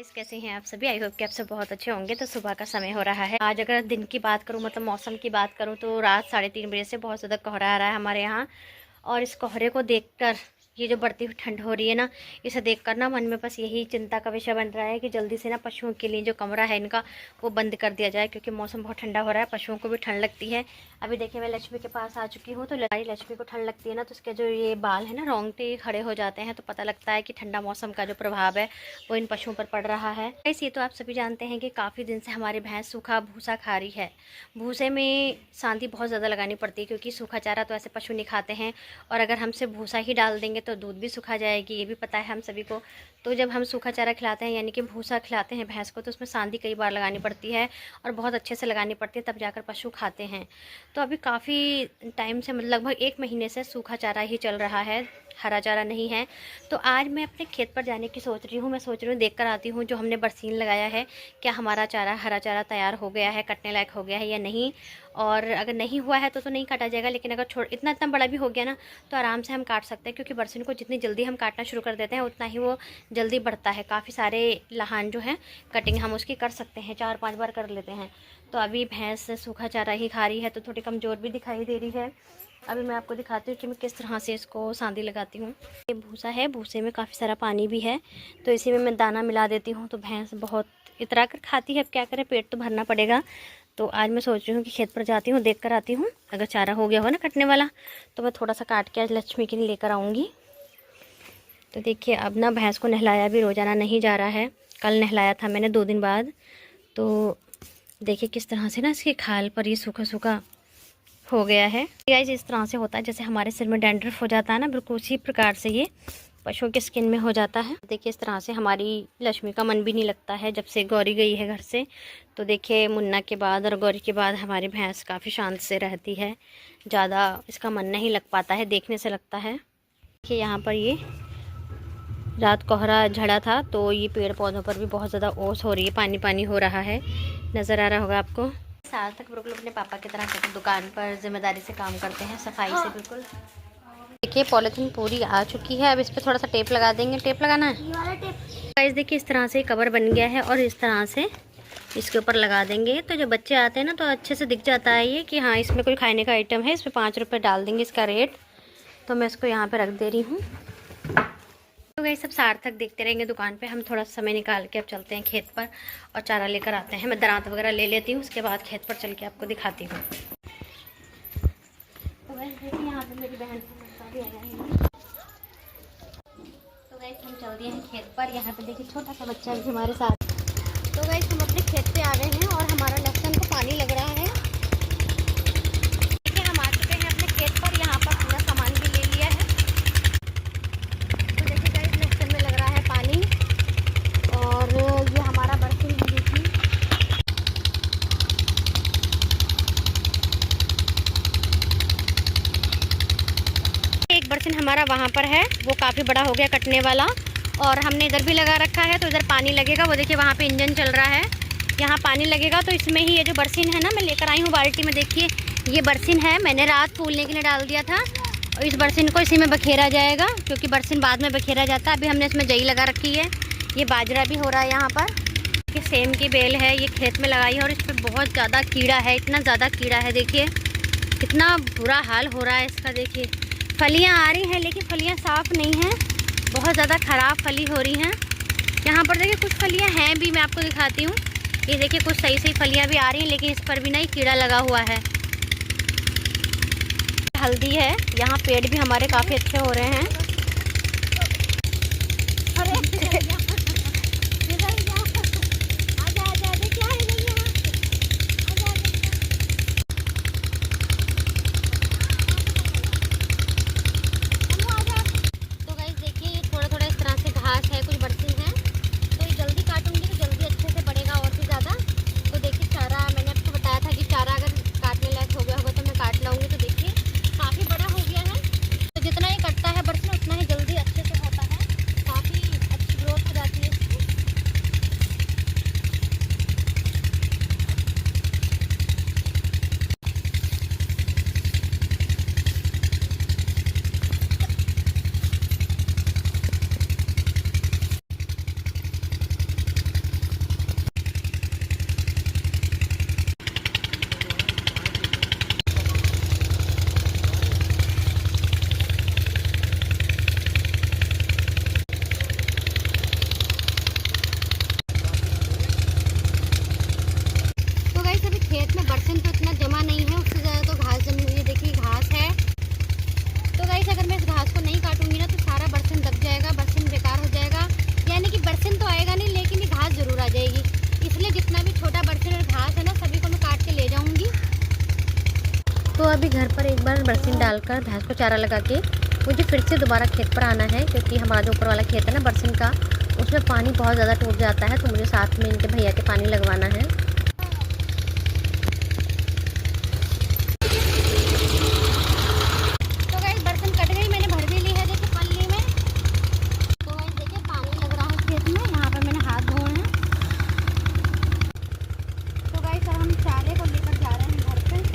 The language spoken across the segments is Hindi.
गाइस, कैसे हैं आप सभी। आई होप कि आप सब बहुत अच्छे होंगे। तो सुबह का समय हो रहा है। आज अगर दिन की बात करूं, मतलब मौसम की बात करूं, तो रात 3:30 बजे से बहुत ज़्यादा कोहरा आ रहा है हमारे यहाँ। और इस कोहरे को देखकर, ये जो बढ़ती हुई ठंड हो रही है ना, इसे देखकर ना मन में बस यही चिंता का विषय बन रहा है कि जल्दी से ना पशुओं के लिए जो कमरा है इनका, वो बंद कर दिया जाए, क्योंकि मौसम बहुत ठंडा हो रहा है, पशुओं को भी ठंड लगती है। अभी देखिए, मैं लक्ष्मी के पास आ चुकी हूँ। तो लक्ष्मी को ठंड लगती है ना, तो उसके जो ये बाल है ना, रोंगटे खड़े हो जाते हैं। तो पता लगता है कि ठंडा मौसम का जो प्रभाव है वो इन पशुओं पर पड़ रहा है। ये तो आप सभी जानते हैं कि काफ़ी दिन से हमारी भैंस सूखा भूसा खा रही है। भूसे में सांधी बहुत ज़्यादा लगानी पड़ती है, क्योंकि सूखा चारा तो ऐसे पशु नहीं खाते हैं। और अगर हमसे भूसा ही डाल देंगे तो दूध भी सूखा जाएगी, ये भी पता है हम सभी को। तो जब हम सूखा चारा खिलाते हैं, यानी कि भूसा खिलाते हैं भैंस को, तो उसमें सांधी कई बार लगानी पड़ती है और बहुत अच्छे से लगानी पड़ती है, तब जाकर पशु खाते हैं। तो अभी काफ़ी टाइम से, मतलब लगभग 1 महीने से सूखा चारा ही चल रहा है, हरा चारा नहीं है। तो आज मैं अपने खेत पर जाने की सोच रही हूँ। मैं सोच रही हूँ, देख कर आती हूँ जो हमने बरसीन लगाया है, क्या हमारा चारा, हरा चारा तैयार हो गया है, कटने लायक हो गया है या नहीं। और अगर नहीं हुआ है तो नहीं काटा जाएगा, लेकिन अगर इतना इतना बड़ा भी हो गया ना, तो आराम से हम काट सकते हैं, क्योंकि बरसीन को जितनी जल्दी हम काटना शुरू कर देते हैं उतना ही वो जल्दी बढ़ता है। काफ़ी सारे लहान जो हैं कटिंग हम उसकी कर सकते हैं, 4-5 बार कर लेते हैं। तो अभी भैंस सूखा चारा ही खा रही है, तो थोड़ी कमज़ोर भी दिखाई दे रही है। अभी मैं आपको दिखाती हूँ कि मैं किस तरह से इसको सांधी लगाती हूँ। ये भूसा है, भूसे में काफ़ी सारा पानी भी है, तो इसी में मैं दाना मिला देती हूँ। तो भैंस बहुत इतरा कर खाती है, अब क्या करें, पेट तो भरना पड़ेगा। तो आज मैं सोच रही हूँ कि खेत पर जाती हूँ, देख कर आती हूँ। अगर चारा हो गया हो ना कटने वाला, तो मैं थोड़ा सा काट के आज लक्ष्मी के लिए लेकर आऊँगी। तो देखिए, अब ना भैंस को नहलाया भी रोज़ाना नहीं जा रहा है। कल नहलाया था मैंने 2 दिन बाद। तो देखिए किस तरह से ना इसकी खाल पर ये सूखा सूखा हो गया है। गाइस, इस तरह से होता है जैसे हमारे सिर में डैंड्रफ हो जाता है ना, बिल्कुल उसी प्रकार से ये पशुओं के स्किन में हो जाता है। देखिए, इस तरह से हमारी लक्ष्मी का मन भी नहीं लगता है जब से गौरी गई है घर से। तो देखिए, मुन्ना के बाद और गौरी के बाद हमारी भैंस काफ़ी शांत से रहती है, ज़्यादा इसका मन नहीं लग पाता है, देखने से लगता है। देखिए, यहाँ पर ये रात कोहरा झड़ा था, तो ये पेड़ पौधों पर भी बहुत ज़्यादा ओस हो रही है, पानी पानी हो रहा है, नज़र आ रहा होगा आपको। सार्थक बिल्कुल अपने पापा की तरह से दुकान पर जिम्मेदारी से काम करते हैं, सफाई से बिल्कुल। देखिए, पॉलीथीन पूरी आ चुकी है, अब इस पर थोड़ा सा टेप लगा देंगे। टेप लगाना है गाइस। देखिए, इस तरह से कवर बन गया है और इस तरह से इसके ऊपर लगा देंगे, तो जब बच्चे आते हैं ना, तो अच्छे से दिख जाता है ये कि हाँ, इसमें कोई खाने का आइटम है। इसमें 5 रुपये डाल देंगे इसका रेट। तो मैं इसको यहाँ पर रख दे रही हूँ। तो गाइस, सब सार्थक देखते रहेंगे दुकान पे। हम थोड़ा समय निकाल के अब चलते हैं खेत पर और चारा लेकर आते हैं। मैं दरांत वगैरह ले लेती हूँ, उसके बाद खेत पर चल के आपको दिखाती हूँ। तो गाइस देखिए, यहाँ पे मेरी बहन भी आया है। तो गाइस, हम चल दिए हैं खेत पर। यहाँ पे देखिए, छोटा सा बच्चा भी हमारे साथ। तो गाइस, हम अपने खेत पे आ गए हैं और हमारा लहसुन को पानी लग रहा है। देखिए, हम आ चुके हैं अपने खेत पर। यहाँ पर पूरा सामान भी ले लिया है। तो देखिए गाइस, लहसुन में लग रहा है पानी। और ये हमारा बरसीन है, देखिए। एक बरसीन हमारा वहाँ पर है, वो काफ़ी बड़ा हो गया कटने वाला। और हमने इधर भी लगा रखा है, तो इधर पानी लगेगा। वो देखिए, वहाँ पे इंजन चल रहा है, यहाँ पानी लगेगा। तो इसमें ही ये जो बरसीन है ना, मैं लेकर आई हूँ बाल्टी में। देखिए, ये बरसीन है, मैंने रात फूलने के लिए डाल दिया था। और इस बरसीन को इसी में बखेरा जाएगा, क्योंकि बरसीन बाद में बखेरा जाता है। अभी हमने इसमें जई लगा रखी है। ये बाजरा भी हो रहा है यहाँ पर। ये सेम की बेल है, ये खेत में लगाई है और इस पर बहुत ज़्यादा कीड़ा है, इतना ज़्यादा कीड़ा है। देखिए, कितना बुरा हाल हो रहा है इसका। देखिए, फलियाँ आ रही हैं, लेकिन फलियाँ साफ़ नहीं हैं, बहुत ज़्यादा ख़राब फली हो रही हैं। यहाँ पर देखिए, कुछ फलियाँ हैं भी, मैं आपको दिखाती हूँ। ये देखिए, कुछ सही सही फलियाँ भी आ रही हैं, लेकिन इस पर भी ना कीड़ा लगा हुआ है। हल्दी है, यहाँ पेड़ भी हमारे काफ़ी अच्छे हो रहे हैं। तो गाइस देखिए, ये थोड़ा थोड़ा इस तरह से घास है, कुछ बरसीन है। तो ये जल्दी काटूंगी तो जल्दी अच्छे से बढ़ेगा और भी ज़्यादा। तो देखिए, चारा मैंने आपको बताया था कि चारा अगर काटने लायक हो गया होगा तो मैं काट लाऊंगी। तो देखिए, काफ़ी बड़ा हो गया है। तो जितना ये कटता है बरसीन, उतना ही जल्दी अच्छे से होता है, काफ़ी अच्छी ग्रोथ हो जाती है इसकी। बरसीन डालकर भैंस को चारा लगा के मुझे फिर से दोबारा खेत पर आना है, क्योंकि हमारा जो ऊपर वाला खेत है ना बरसीन का, उसमें पानी बहुत ज़्यादा टूट जाता है, तो मुझे साथ में इनके भैया के पानी लगवाना है। तो गाइस बरसीन कट गई, मैंने भर भी ली है देखिए पल्ली में। तो गाइस देखिए पानी लग रहा है खेत में, यहाँ पर मैंने हाथ धोए हैं। तो गाइस अब हम चारे को लेकर जा रहे हैं घर पे।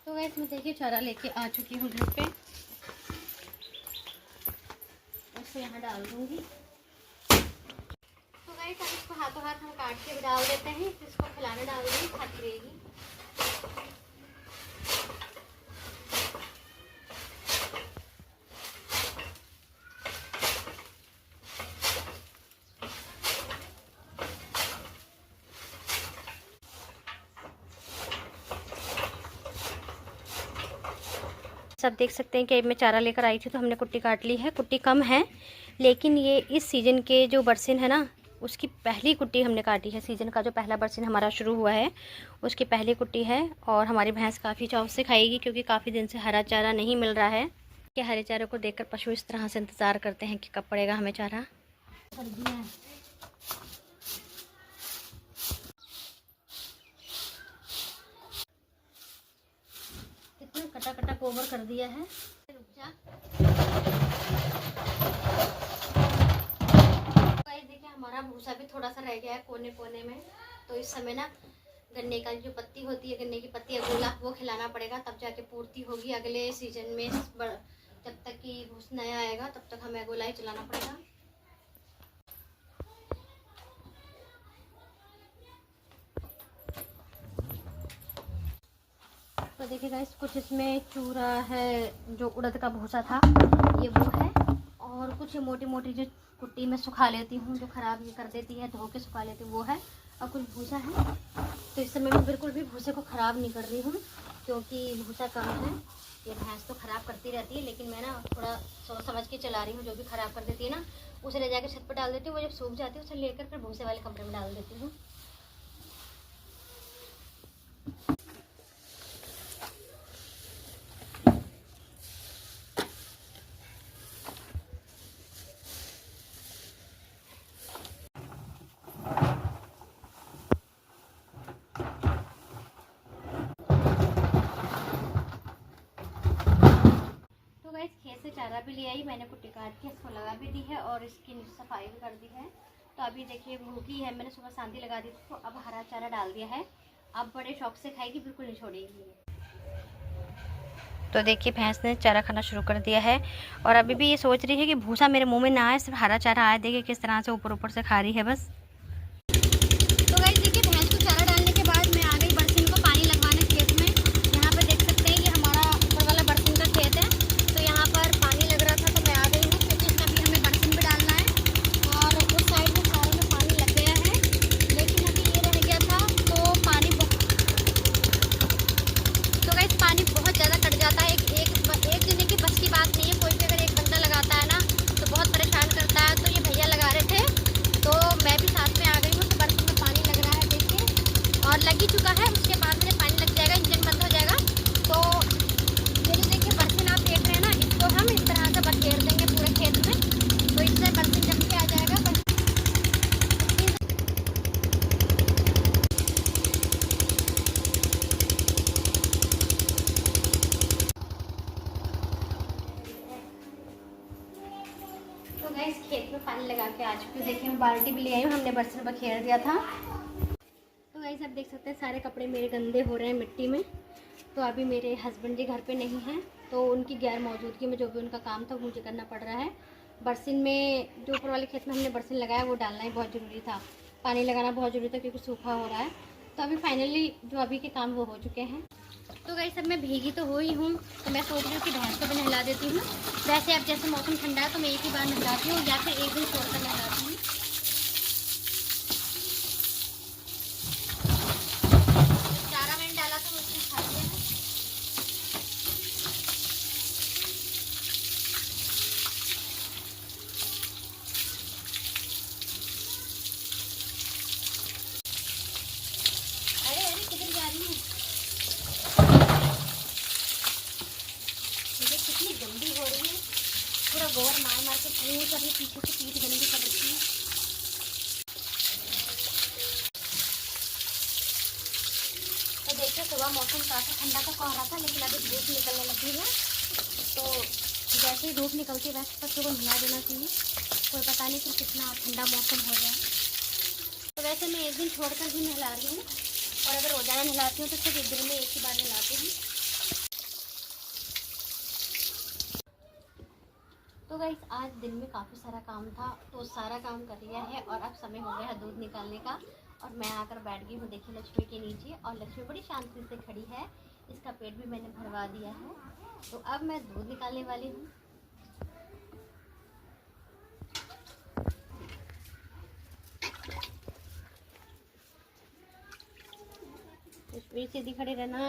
तो गाइस मैं देखिए चारा लेके आ चुकी हूँ घर पे, इसको यहाँ डाल दूंगी। तो गाइस अब इसको हाथों हाथ हम काट के भी डाल देते हैं, फिर इसको खिलाने डाल देंगे, खाती रहेगी। सब देख सकते हैं कि मैं चारा लेकर आई थी तो हमने कुट्टी काट ली है। कुट्टी कम है, लेकिन ये इस सीज़न के जो बरसीन है ना, उसकी पहली कुट्टी हमने काटी है। सीज़न का जो पहला बरसीन हमारा शुरू हुआ है उसकी पहली कुट्टी है, और हमारी भैंस काफ़ी चाव से खाएगी, क्योंकि काफ़ी दिन से हरा चारा नहीं मिल रहा है। कि हरे चारे को देखकर पशु इस तरह से इंतज़ार करते हैं कि कब पड़ेगा हमें चारा। कितना कटा कटा गोबर कर दिया है। रुक जा। देखिए हमारा भूसा भी थोड़ा सा रह गया है कोने कोने में, तो इस समय ना गन्ने का जो पत्ती होती है, गन्ने की पत्ती अगोला, वो खिलाना पड़ेगा, तब जाके पूर्ति होगी अगले सीजन में। जब तक कि भूस नया आएगा तब तक हमें अगोला ही चलाना पड़ेगा। तो देखिए गाइस कुछ इसमें चूरा है, जो उड़द का भूसा था ये वो है, और कुछ मोटी मोटी जो कुट्टी में सुखा लेती हूँ, जो ख़राब ये कर देती है, धो के सुखा लेती हूँ, वो है, और कुछ भूसा है। तो इस समय मैं बिल्कुल भी भूसे को ख़राब नहीं कर रही हूँ, क्योंकि भूसा कम है। ये भैंस तो ख़राब करती रहती है, लेकिन मैं ना थोड़ा सोच समझ के चला रही हूँ। जो भी ख़राब कर देती है ना, उसे ले जाकर छत पर डाल देती हूँ। वो जब सूख जाती है उसे लेकर फिर भूसे वाले कमरे में डाल देती हूँ। खेत से चारा भी ले आई मैंने, कुट्टी काट के इसको लगा भी दी है, और इसकी सफाई भी कर दी है। तो अभी देखिए भूखी है, मैंने सुबह सांती लगा दी थी, तो अब हरा चारा डाल दिया है। अब बड़े शौक से खाएगी, बिल्कुल नहीं छोड़ेगी। तो देखिए भैंस ने चारा खाना शुरू कर दिया है, और अभी भी ये सोच रही है कि भूसा मेरे मुँह में ना आए, सिर्फ हरा चारा आए। देखिए किस तरह से ऊपर ऊपर से खा रही है बस। तो गाइस देखिए भैंस को चारा डालने के बाद मैं आ गई बरसीन को पानी लगवाने खेत में। यहाँ पर देख सकते हैं कि हमारा ऊपर वाला बरसीन का खेत है, तो यहाँ पर पानी लग रहा था, तो मैं आ गई हूँ, क्योंकि इसमें अभी हमें बरसीन भी डालना है। और उस साइड में सारे में पानी लग गया है, लेकिन अभी ये रह गया था, तो पानी बहुत ज़्यादा कट जाता है। एक जने की बस की बात नहीं है, कोई भी अगर एक बंदा लगाता है ना तो बहुत परेशान करता है। तो ये भैया लगा रहे थे, तो मैं भी साथ में आ गई हूँ। तो बरसीन में पानी लग रहा है देखिए, और लग ही चुका है। उसके बाद में पानी लग जाएगा, इंजन बंद हो जाएगा। तो ये जो देखिए बरसीन आप देख रहे हैं ना, इसको हम इस तरह से बखेर देंगे पूरे खेत में, तो इससे बरसीन जम के आ जाएगा। तो गाइस खेत में पानी लगा के आ चुकी हूँ। देखिए मैं बाल्टी भी ले आई हूँ, हमने बरसीन बखेर दिया था। तो गाइस आप देख सकते हैं सारे कपड़े मेरे गंदे हो रहे हैं मिट्टी में। तो अभी मेरे हस्बैंड जी घर पे नहीं हैं, तो उनकी गैर मौजूदगी में जो भी उनका काम था वो मुझे करना पड़ रहा है। बरसीन में जो ऊपर वाले खेत में हमने बरसीन लगाया वो डालना ही बहुत ज़रूरी था, पानी लगाना बहुत ज़रूरी था, क्योंकि सूखा हो रहा है। तो अभी फाइनली जो अभी के काम वो हो चुके हैं। तो गाइस अब मैं भीगी तो हो ही हूँ, तो मैं सोच रही हूँ कि भैंस को भी नहला देती हूँ। वैसे अब जैसे मौसम ठंडा है तो मैं एक ही बार नहलाती हूँ, या फिर एक दिन छोड़कर नहलाती हूँ। गोबर मार मार के पूरी अपनी पीछे से पीठ गंदी कर रखी है। तो देखिए सुबह मौसम काफ़ी ठंडा का कोहरा था, लेकिन अभी धूप निकलने लगी है। तो जैसे ही धूप निकलती है वैसे बच्चों को नहला देना चाहिए, कोई पता नहीं फिर कितना ठंडा मौसम हो जाए। तो वैसे मैं एक दिन छोड़कर ही नहला रही हूँ, और अगर रोजाना नहलाती हूँ तो सिर्फ एक दिन में एक ही बार नहलाती हूँ। तो गाइस आज दिन में काफ़ी सारा काम था, तो सारा काम कर लिया है और अब समय हो गया है दूध निकालने का। और मैं आकर बैठ गई हूँ देखिए लक्ष्मी के नीचे, और लक्ष्मी बड़ी शांति से खड़ी है, इसका पेट भी मैंने भरवा दिया है। तो अब मैं दूध निकालने वाली हूँ। लक्ष्मी सीधी खड़ी रहना।